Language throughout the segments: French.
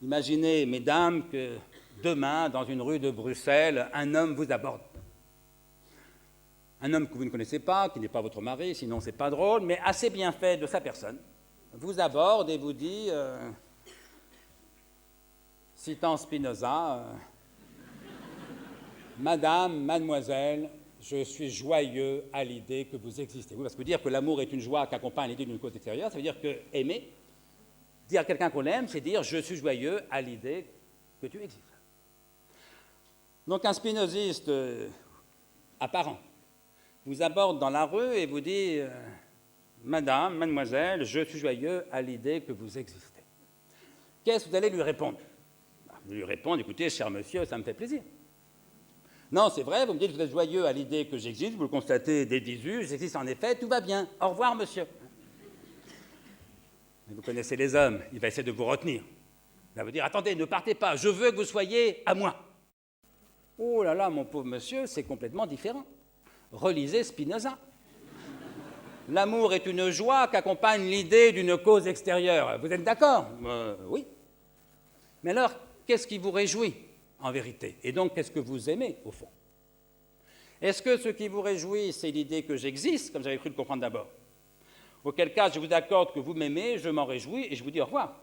Imaginez, mesdames, que demain, dans une rue de Bruxelles, un homme vous aborde. Un homme que vous ne connaissez pas, qui n'est pas votre mari, sinon c'est pas drôle, mais assez bien fait de sa personne, vous aborde et vous dit, citant Spinoza, Madame, mademoiselle, je suis joyeux à l'idée que vous existez. Oui, parce que dire que l'amour est une joie qui accompagne l'idée d'une cause extérieure, ça veut dire que aimer, dire à quelqu'un qu'on aime, c'est dire je suis joyeux à l'idée que tu existes. Donc un spinoziste apparent vous aborde dans la rue et vous dit Madame, mademoiselle, je suis joyeux à l'idée que vous existez. Qu'est-ce que vous allez lui répondre? Vous lui répondez, écoutez, cher monsieur, ça me fait plaisir. Non, c'est vrai, vous me dites que vous êtes joyeux à l'idée que j'existe, vous le constatez dès 18, j'existe en effet, tout va bien. Au revoir, monsieur. Mais vous connaissez les hommes, il va essayer de vous retenir. Il va vous dire, attendez, ne partez pas, je veux que vous soyez à moi. Oh là là, mon pauvre monsieur, c'est complètement différent. Relisez Spinoza. L'amour est une joie qu'accompagne l'idée d'une cause extérieure. Vous êtes d'accord? Oui. Mais alors, qu'est-ce qui vous réjouit en vérité? Et donc, qu'est-ce que vous aimez, au fond? Est-ce que ce qui vous réjouit, c'est l'idée que j'existe, comme j'avais cru le comprendre d'abord? Auquel cas, je vous accorde que vous m'aimez, je m'en réjouis et je vous dis au revoir.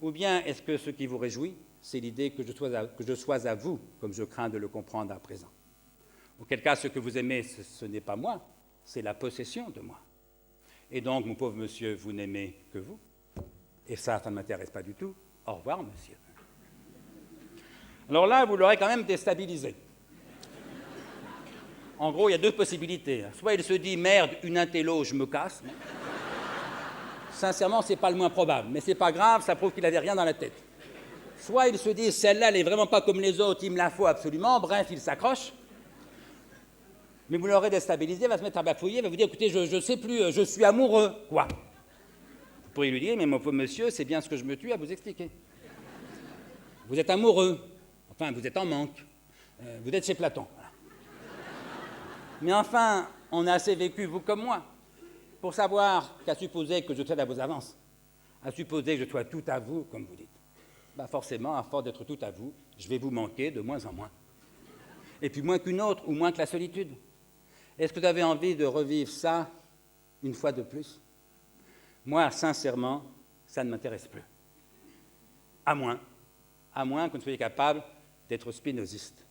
Ou bien, est-ce que ce qui vous réjouit, c'est l'idée que je sois à vous, comme je crains de le comprendre à présent? Auquel cas, ce que vous aimez, ce n'est pas moi, c'est la possession de moi. Et donc, mon pauvre monsieur, vous n'aimez que vous. Et ça ne m'intéresse pas du tout. Au revoir, monsieur. Alors là, vous l'aurez quand même déstabilisé. En gros, il y a deux possibilités. Soit il se dit, merde, une intello, je me casse. Sincèrement, ce n'est pas le moins probable. Mais ce n'est pas grave, ça prouve qu'il n'avait rien dans la tête. Soit il se dit, celle-là, elle n'est vraiment pas comme les autres, il me la faut absolument. Bref, il s'accroche. Mais vous l'aurez déstabilisé, il va se mettre à bafouiller, il va vous dire, écoutez, je ne sais plus, je suis amoureux. Quoi? Vous pourriez lui dire, mais mon pauvre monsieur, c'est bien ce que je me tue à vous expliquer. Vous êtes amoureux. Enfin, vous êtes en manque. Vous êtes chez Platon. Voilà. Mais enfin, on a assez vécu, vous comme moi, pour savoir qu'à supposer que je sois à vos avances, à supposer que je sois tout à vous, comme vous dites, bah forcément, à force d'être tout à vous, je vais vous manquer de moins en moins. Et puis moins qu'une autre, ou moins que la solitude. Est-ce que vous avez envie de revivre ça une fois de plus? Moi, sincèrement, ça ne m'intéresse plus. À moins que vous ne soyez capable d'être spinoziste.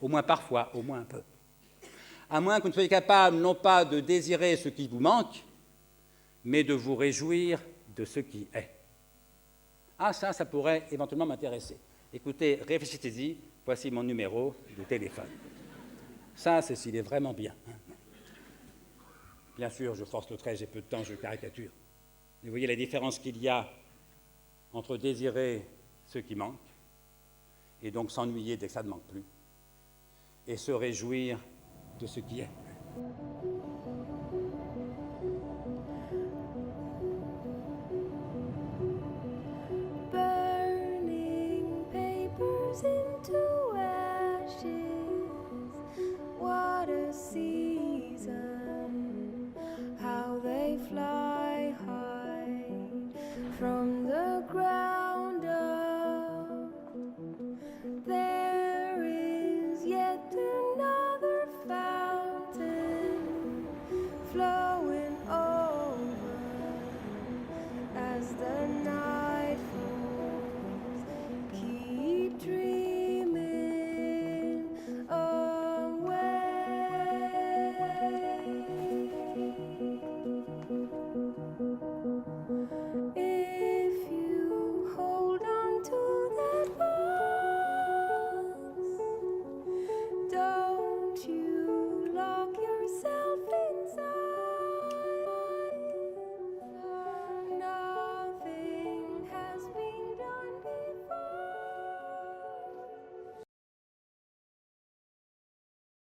Au moins parfois, au moins un peu. À moins que vous ne soyez capable, non pas de désirer ce qui vous manque, mais de vous réjouir de ce qui est. Ah, ça pourrait éventuellement m'intéresser. Écoutez, réfléchissez-y, voici mon numéro de téléphone. Ça, c'est s'il est vraiment bien. Bien sûr, je force le trait, j'ai peu de temps, je caricature. Mais vous voyez la différence qu'il y a entre désirer ce qui manque, et donc s'ennuyer dès que ça ne manque plus, et se réjouir de ce qui est. Burning papers into ashes, what a season, how they fly high from the ground.